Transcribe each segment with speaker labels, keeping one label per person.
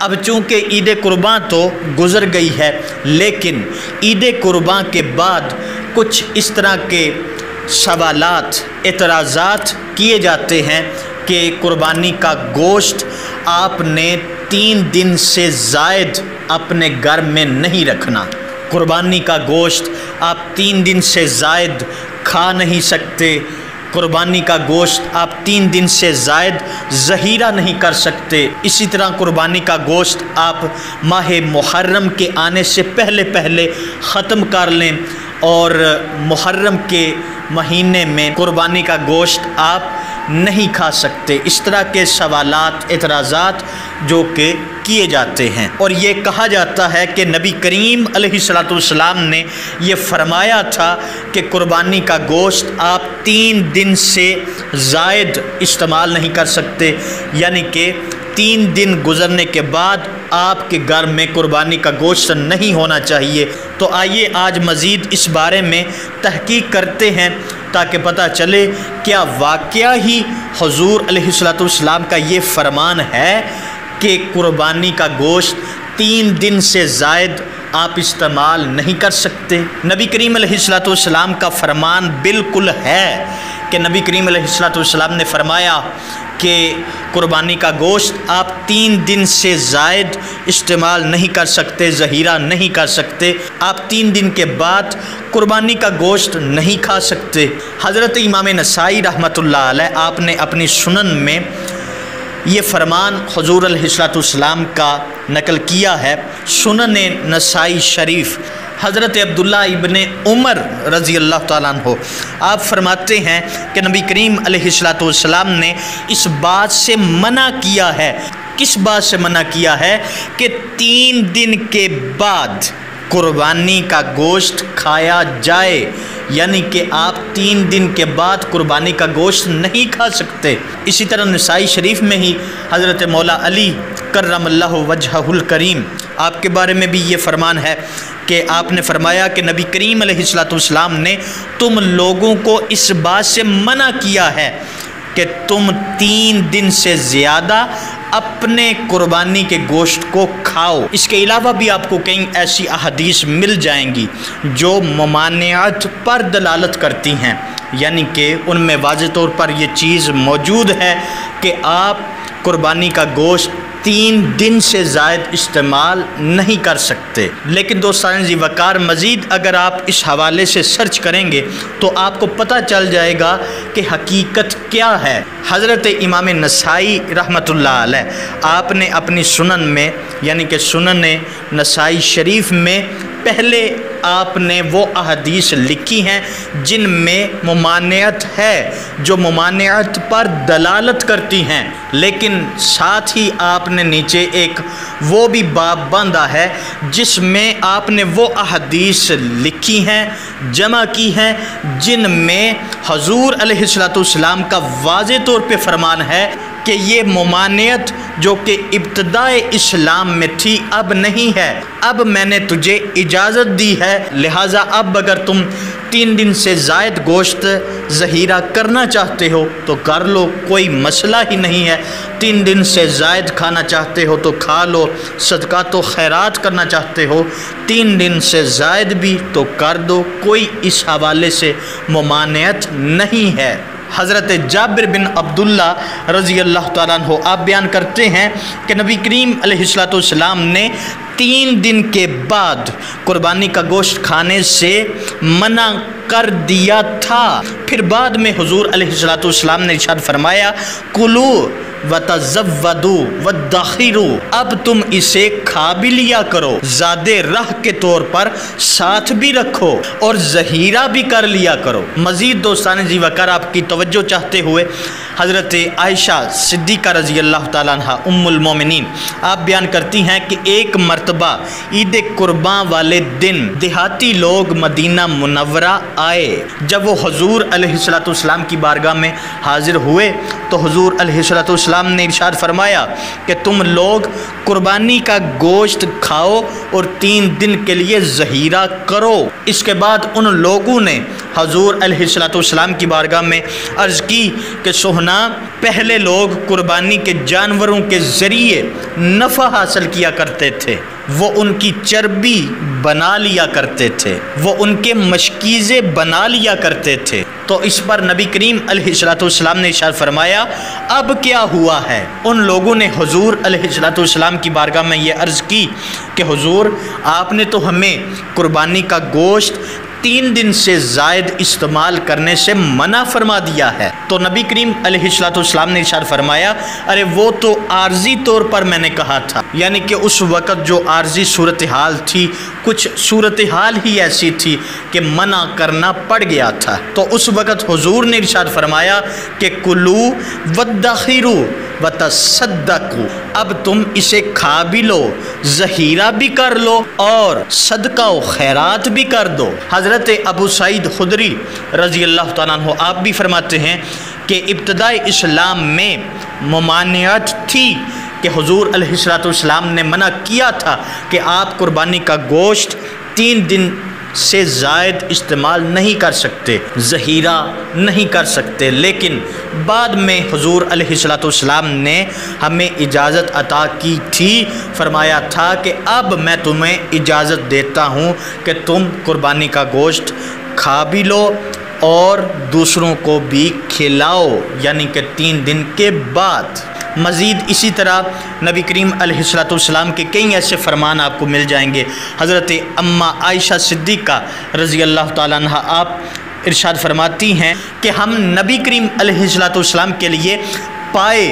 Speaker 1: اب چونکہ عید قرباں تو گزر گئی ہے، لیکن عید قرباں کے بعد کچھ اس طرح کے سوالات، اعتراضات کیے جاتے ہیں کہ قربانی کا گوشت آپ نے 3 دن سے زائد اپنے گھر میں نہیں رکھنا، قربانی کا گوشت آپ 3 دن سے زائد کھا نہیں سکتے، قربانی کا گوشت آپ 3 دن سے زائد ذخیرہ نہیں کر سکتے، اسی طرح قربانی کا گوشت آپ ماہ محرم کے آنے سے پہلے ختم کر لیں، اور محرم کے مہینے میں قربانی کا گوشت آپ نہیں کھا سکتے۔ اس طرح کے سوالات، اعتراضات جو کہ کیے جاتے ہیں، اور یہ کہا جاتا ہے کہ نبی کریم علیہ السلام نے یہ فرمایا تھا کہ قربانی کا گوشت آپ 3 دن سے زائد استعمال نہیں کر سکتے، یعنی کہ 3 دن گزرنے کے بعد آپ کے گھر میں قربانی کا گوشت نہیں ہونا چاہیے۔ تو آئیے آج مزید اس بارے میں تحقیق کرتے ہیں تاکہ پتہ چلے کیا واقعہ ہی حضور علیہ السلام کا یہ فرمان ہے کہ قربانی کا گوشت 3 دن سے زائد آپ استعمال نہیں کر سکتے۔ نبی کریم علیہ السلام کا فرمان بالکل ہے کہ نبی کریم علیہ السلام نے فرمایا کہ قربانی کا گوشت آپ 3 دن سے زائد استعمال نہیں کر سکتے، ذخیرہ نہیں کر سکتے، آپ 3 دن کے بعد قربانی کا گوشت نہیں کھا سکتے۔ حضرت امام نسائی رحمۃ اللہ علیہ آپ نے اپنی سنن میں یہ فرمان حضور علیہ السلام کا نقل کیا ہے۔ سنن نسائی شریف، حضرت عبداللہ ابن عمر رضی اللہ تعالیٰ عنہ آپ فرماتے ہیں کہ نبی کریم علیہ السلام نے اس بات سے منع کیا ہے۔ کس بات سے منع کیا ہے؟ کہ 3 دن کے بعد قربانی کا گوشت کھایا جائے، یعنی کہ آپ 3 دن کے بعد قربانی کا گوشت نہیں کھا سکتے۔ اسی طرح نسائی شریف میں ہی حضرت مولا علی کرم اللہ وجہہ الکریم آپ کے بارے میں بھی یہ فرمان ہے کہ آپ نے فرمایا کہ نبی کریم علیہ السلام نے تم لوگوں کو اس بات سے منع کیا ہے کہ تم 3 دن سے زیادہ اپنے قربانی کے گوشت کو کھاؤ۔ اس کے علاوہ بھی آپ کو کئی ایسی احادیث مل جائیں گی جو ممانعت پر دلالت کرتی ہیں، یعنی کہ ان میں واضح طور پر یہ چیز موجود ہے کہ آپ قربانی کا گوشت 3 دن سے زائد استعمال نہیں کر سکتے۔ لیکن دوستان ذی وقار مزید اگر آپ اس حوالے سے سرچ کریں گے تو آپ کو پتہ چل جائے گا کہ حقیقت کیا ہے۔ حضرت امام نسائی رحمۃ اللہ علیہ آپ نے اپنی سنن میں، یعنی کہ سنن نسائی شریف میں پہلے آپ نے وہ احادیث لکھی ہیں جن میں ممانعت ہے، جو ممانعت پر دلالت کرتی ہیں، لیکن ساتھ ہی آپ نے نیچے ایک وہ بھی باب باندھا ہے جس میں آپ نے وہ احادیث لکھی ہیں، جمع کی ہیں، جن میں حضور علیہ السلام کا واضح طور پہ فرمان ہے کہ یہ ممانعت جو کہ ابتدائے اسلام میں تھی اب نہیں ہے، اب میں نے تجھے اجازت دی ہے، لہٰذا اب اگر تم 3 دن سے زائد گوشت ذخیرہ کرنا چاہتے ہو تو کر لو، کوئی مسئلہ ہی نہیں ہے۔ 3 دن سے زائد کھانا چاہتے ہو تو کھا لو، صدقات و خیرات کرنا چاہتے ہو 3 دن سے زائد بھی تو کر دو، کوئی اس حوالے سے ممانعت نہیں ہے۔ حضرت جابر بن عبداللہ رضی اللہ تعالیٰ عنہ آپ بیان کرتے ہیں کہ نبی کریم علیہ السلام نے 3 دن کے بعد قربانی کا گوشت کھانے سے منع کر دیا تھا، پھر بعد میں حضور علیہ السلام نے ارشاد فرمایا کلو وتزودوا وادخروا، اب تم اسے کھا بھی لیا کرو، زاد رہ کے طور پر ساتھ بھی رکھو اور ذخیرہ بھی کر لیا کرو۔ مزید دوستان ذی وقار آپ کی توجہ چاہتے ہوئے حضرت عائشہ صدیقہ رضی اللہ تعالیٰ عنہ ام المومنین آپ بیان کرتی ہیں کہ ایک مرتبہ عید قرباں والے دن دیہاتی لوگ مدینہ منورہ آئے، جب وہ حضور علیہ السلام کی بارگاہ میں حاضر ہوئے تو حضور علیہ السلام अलैहिस्सलाम ने इरशाद फरमाया कि तुम लोग कुर्बानी का गोश्त खाओ और 3 दिन के लिए ज़हीरा करो। इसके बाद उन लोगों ने हजूर अलैहिस्सलाम की बारगाह में अर्ज़ की कि सोहना, पहले लोग कुर्बानी के जानवरों के ज़रिए नफ़ा हासिल किया करते थे, वो उनकी चर्बी बना लिया करते थे, वो उनके मशकीज़े बना लिया करते थे। तो इस पर नबी करीम अलैहिस्सलाम ने इरशाद फरमाया, अब क्या हुआ है? उन लोगों ने हुजूर अलैहिस्सलाम की बारगाह में ये अर्ज़ की कि हुजूर, आपने तो हमें कुर्बानी का गोश्त 3 दिन से ज़ायद इस्तेमाल करने से मना फरमा दिया है। तो नबी करीम अलैहिस्सलाम ने इरशाद फरमाया, अरे वो तो आर्जी तौर पर मैंने कहा था, यानी कि उस वक़्त जो आर्जी सूरत हाल थी, कुछ सूरत हाल ही ऐसी थी कि मना करना पड़ गया था। तो उस वक़्त हुजूर ने इरशाद फरमाया कि कुलू वद्दखिरू वतसद्दकू, अब तुम इसे खा भी लो, ज़हीरा भी कर लो और सदका व खैरात भी कर दो। हज़रत अबू सईद खुदरी रज़ी अल्लाह तआला अन्हु आप भी फरमाते हैं कि इब्तिदाई इस्लाम में ममानियत थी कि हुजूर अलैहिस्सलाम ने मना किया था कि आप कुर्बानी का गोश्त 3 दिन से ज़ायद इस्तेमाल नहीं कर सकते, ज़हीरा नहीं कर सकते। लेकिन बाद में हुजूर अलैहिस्सलाम ने हमें इजाज़त अता की थी, फरमाया था कि अब मैं तुम्हें इजाज़त देता हूँ कि तुम कुर्बानी का गोश्त खा भी लो और दूसरों को भी खिलाओ, यानी कि 3 दिन के बाद। मज़ीद इसी तरह नबी करीम अलैहिस्सलाम के कई ऐसे फरमान आपको मिल जाएंगे। हज़रत अम्मा आयशा सिद्दीक़ा रज़ी अल्लाह तआला अन्हा आप इरशाद फरमाती हैं कि हम नबी करीम अलैहिस्सलाम के लिए पाए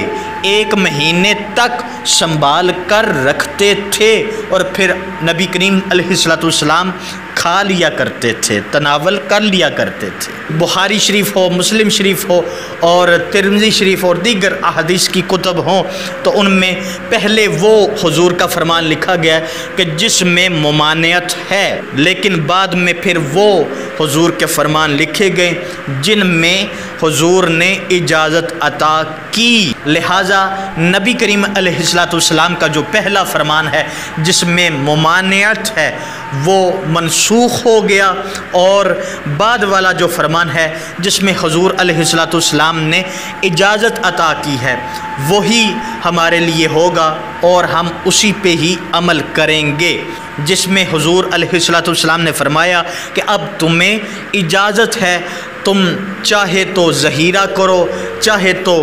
Speaker 1: 1 महीने तक संभाल कर रखते थे और फिर नबी करीम अलैहिस्सलाम खा लिया करते थे, तनावल कर लिया करते थे। बुखारी शरीफ हो, मुस्लिम शरीफ हो और तिरमिज़ी शरीफ और दीगर अहादीस की कुतुब हों, तो उनमें पहले वो हुजूर का फरमान लिखा गया कि जिसमें मुमानियत है, लेकिन बाद में फिर वो हुजूर के फरमान लिखे गए जिनमें हुजूर ने इजाज़त अता की। लिहाजा नबी करीम अलैहिस्सलाम का जो पहला फरमान है जिसमें मुमानियत है वो मनसूख हो गया, और बाद वाला जो फरमान है जिसमें हुजूर अलैहिस्सलाम ने इजाज़त अता की है वही हमारे लिए होगा और हम उसी पे ही अमल करेंगे, जिसमें हुजूर अलैहिस्सलाम ने फरमाया कि अब तुम्हें इजाज़त है, तुम चाहे तो ज़हीरा करो, चाहे तो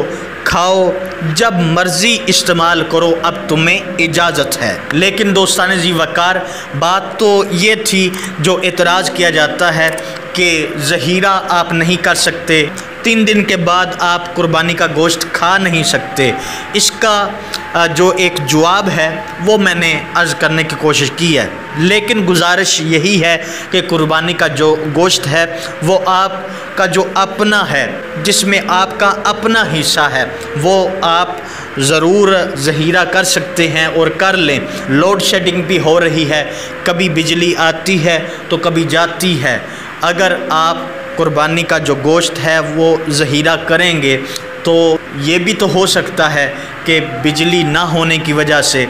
Speaker 1: खाओ, जब मर्ज़ी इस्तेमाल करो, अब तुम्हें इजाज़त है। लेकिन दोस्तान जी वक़ार, बात तो ये थी जो एतराज़ किया जाता है कि ज़हीरा आप नहीं कर सकते, 3 दिन के बाद आप कुर्बानी का गोश्त खा नहीं सकते। इसका जो एक जवाब है वो मैंने अर्ज़ करने की कोशिश की है, लेकिन गुजारिश यही है कि कुर्बानी का जो गोश्त है वो आपका जो अपना है, जिसमें आपका अपना हिस्सा है, वो आप ज़रूर ज़हीरा कर सकते हैं और कर लें। लोड शेडिंग भी हो रही है, कभी बिजली आती है तो कभी जाती है। अगर आप कुर्बानी का जो गोश्त है वो ज़हीरा करेंगे तो ये भी तो हो सकता है कि बिजली ना होने की वजह से,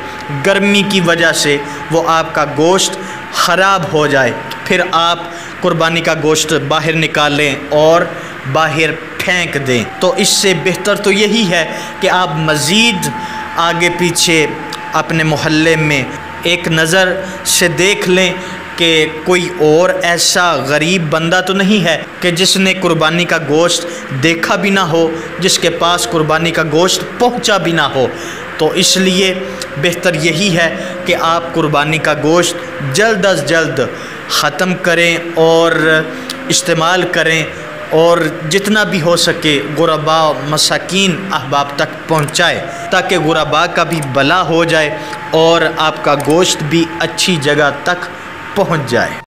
Speaker 1: गर्मी की वजह से वो आपका गोश्त ख़राब हो जाए, फिर आप कुर्बानी का गोश्त बाहर निकालें और बाहर फेंक दें। तो इससे बेहतर तो यही है कि आप मज़ीद आगे पीछे अपने मोहल्ले में एक नज़र से देख लें कि कोई और ऐसा गरीब बंदा तो नहीं है कि जिसने कुर्बानी का गोश्त देखा भी ना हो, जिसके पास कुर्बानी का गोश्त पहुंचा भी ना हो। तो इसलिए बेहतर यही है कि आप कुर्बानी का गोश्त जल्द अज जल्द ख़त्म करें और इस्तेमाल करें, और जितना भी हो सके गुरबा मसाकीन अहबाब तक पहुँचाए, ताकि गुरबा का भी भला हो जाए और आपका गोश्त भी अच्छी जगह तक पहुँच जाए।